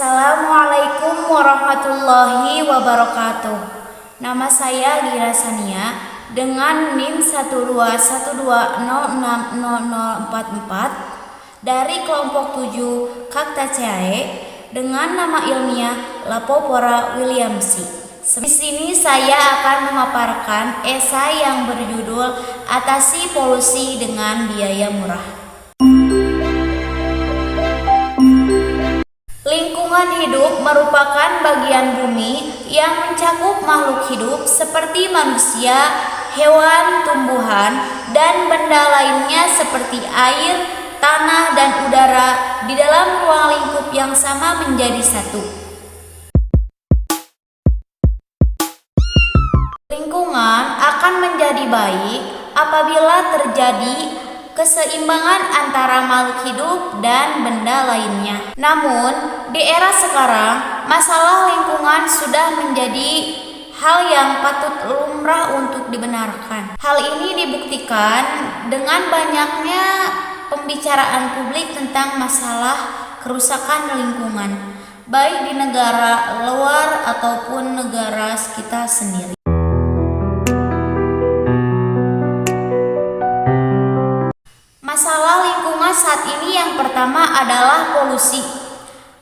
Assalamualaikum warahmatullahi wabarakatuh. Nama saya Gira Sania dengan NIM 12120600044 dari kelompok 7 Cactaceae dengan nama ilmiah Laphopora williamsi. Di sini saya akan memaparkan esai yang berjudul Atasi Polusi dengan Biaya Murah. Lingkungan hidup merupakan bagian bumi yang mencakup makhluk hidup seperti manusia, hewan, tumbuhan, dan benda lainnya seperti air, tanah, dan udara di dalam ruang lingkup yang sama menjadi satu. Lingkungan akan menjadi baik apabila terjadi keseimbangan antara makhluk hidup dan benda lainnya. Namun, di era sekarang, masalah lingkungan sudah menjadi hal yang patut lumrah untuk dibenarkan. Hal ini dibuktikan dengan banyaknya pembicaraan publik tentang masalah kerusakan lingkungan, baik di negara luar ataupun negara kita sendiri. Masalah lingkungan saat ini yang pertama adalah polusi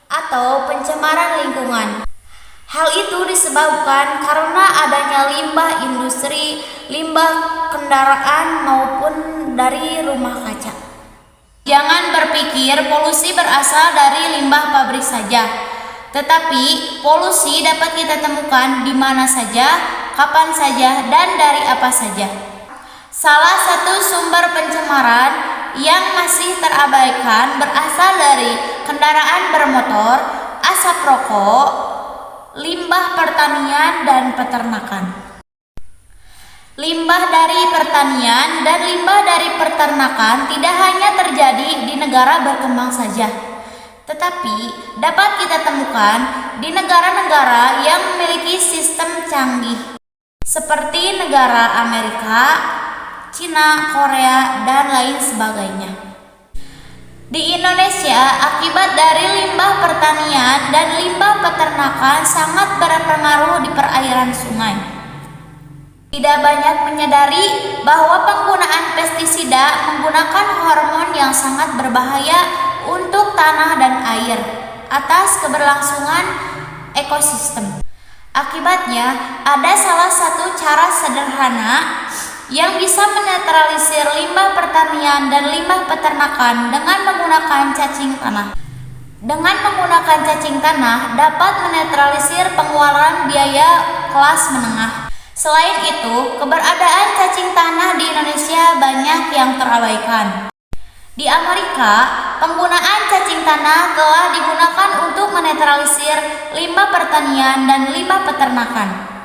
atau pencemaran lingkungan. Hal itu disebabkan karena adanya limbah industri, limbah kendaraan maupun dari rumah kaca. Jangan berpikir polusi berasal dari limbah pabrik saja, tetapi polusi dapat kita temukan di mana saja, kapan saja, dan dari apa saja. Salah satu sumber pencemaran yang masih terabaikan berasal dari kendaraan bermotor, asap rokok, limbah pertanian dan peternakan. Limbah dari pertanian dan limbah dari peternakan tidak hanya terjadi di negara berkembang saja, tetapi dapat kita temukan di negara-negara yang memiliki sistem canggih seperti negara Amerika, Cina, Korea, dan lain sebagainya. Di Indonesia, akibat dari limbah pertanian dan limbah peternakan sangat berpengaruh di perairan sungai. Tidak banyak menyadari bahwa penggunaan pestisida menggunakan hormon yang sangat berbahaya untuk tanah dan air atas keberlangsungan ekosistem. Akibatnya, ada salah satu cara sederhana yang bisa menetralisir limbah pertanian dan limbah peternakan dengan menggunakan cacing tanah. Dengan menggunakan cacing tanah dapat menetralisir pengeluaran biaya kelas menengah. Selain itu, keberadaan cacing tanah di Indonesia banyak yang terabaikan. Di Amerika, penggunaan cacing tanah telah digunakan untuk menetralisir limbah pertanian dan limbah peternakan.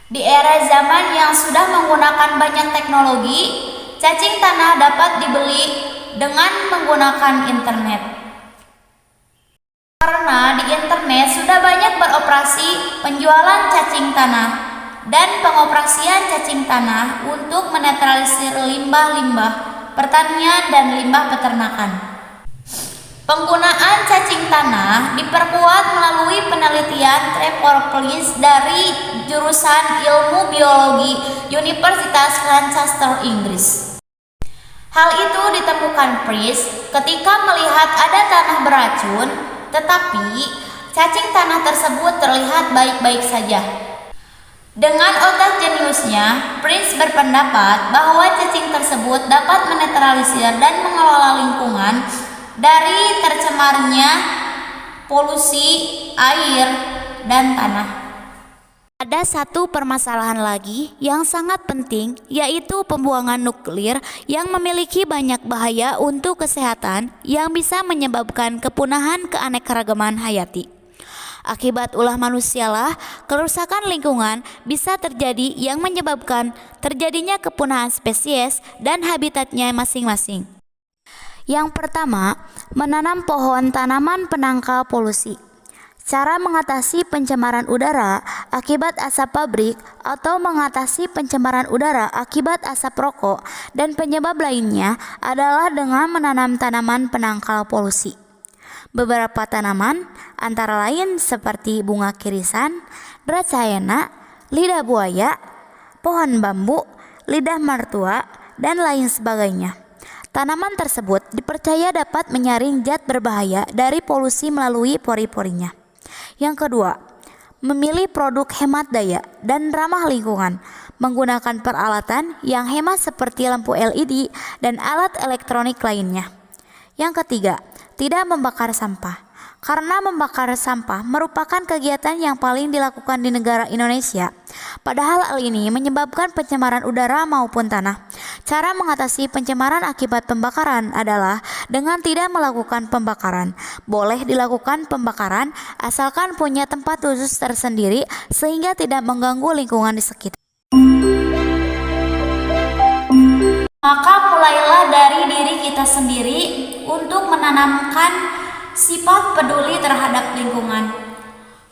Di era zaman yang sudah menggunakan banyak teknologi, cacing tanah dapat dibeli dengan menggunakan internet. Karena di internet sudah banyak beroperasi penjualan cacing tanah dan pengoperasian cacing tanah untuk menetralisir limbah-limbah pertanian dan limbah peternakan. Penggunaan cacing tanah diperkuat melalui penelitian Trevorrow dari jurusan Ilmu Biologi Universitas Lancaster, Inggris. Hal itu ditemukan Price ketika melihat ada tanah beracun, tetapi cacing tanah tersebut terlihat baik-baik saja. Dengan otak jeniusnya, Prince berpendapat bahwa cacing tersebut dapat menetralisir dan mengelola lingkungan dari tercemarnya polusi air dan tanah. Ada satu permasalahan lagi yang sangat penting, yaitu pembuangan nuklir yang memiliki banyak bahaya untuk kesehatan yang bisa menyebabkan kepunahan keanekaragaman hayati. Akibat ulah manusialah, kerusakan lingkungan bisa terjadi yang menyebabkan terjadinya kepunahan spesies dan habitatnya masing-masing. Yang pertama, menanam pohon tanaman penangkal polusi. Cara mengatasi pencemaran udara akibat asap pabrik atau mengatasi pencemaran udara akibat asap rokok dan penyebab lainnya adalah dengan menanam tanaman penangkal polusi. Beberapa tanaman antara lain seperti bunga kirisan, dracayana, lidah buaya, pohon bambu, lidah mertua, dan lain sebagainya. Tanaman tersebut dipercaya dapat menyaring zat berbahaya dari polusi melalui pori-porinya. Yang kedua, memilih produk hemat daya dan ramah lingkungan, menggunakan peralatan yang hemat seperti lampu LED dan alat elektronik lainnya. Yang ketiga, tidak membakar sampah. Karena membakar sampah merupakan kegiatan yang paling dilakukan di negara Indonesia. Padahal hal ini menyebabkan pencemaran udara maupun tanah. Cara mengatasi pencemaran akibat pembakaran adalah dengan tidak melakukan pembakaran. Boleh dilakukan pembakaran asalkan punya tempat khusus tersendiri sehingga tidak mengganggu lingkungan di sekitar. Maka mulailah dari diri kita sendiri untuk menanamkan sifat peduli terhadap lingkungan.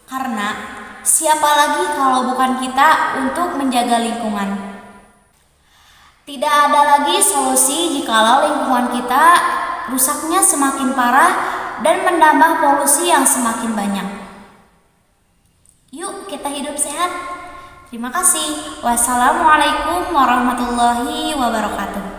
Karena siapa lagi kalau bukan kita untuk menjaga lingkungan? Tidak ada lagi solusi jikalau lingkungan kita rusaknya semakin parah dan menambah polusi yang semakin banyak. Yuk kita hidup sehat. Terima kasih. Wassalamualaikum warahmatullahi wabarakatuh.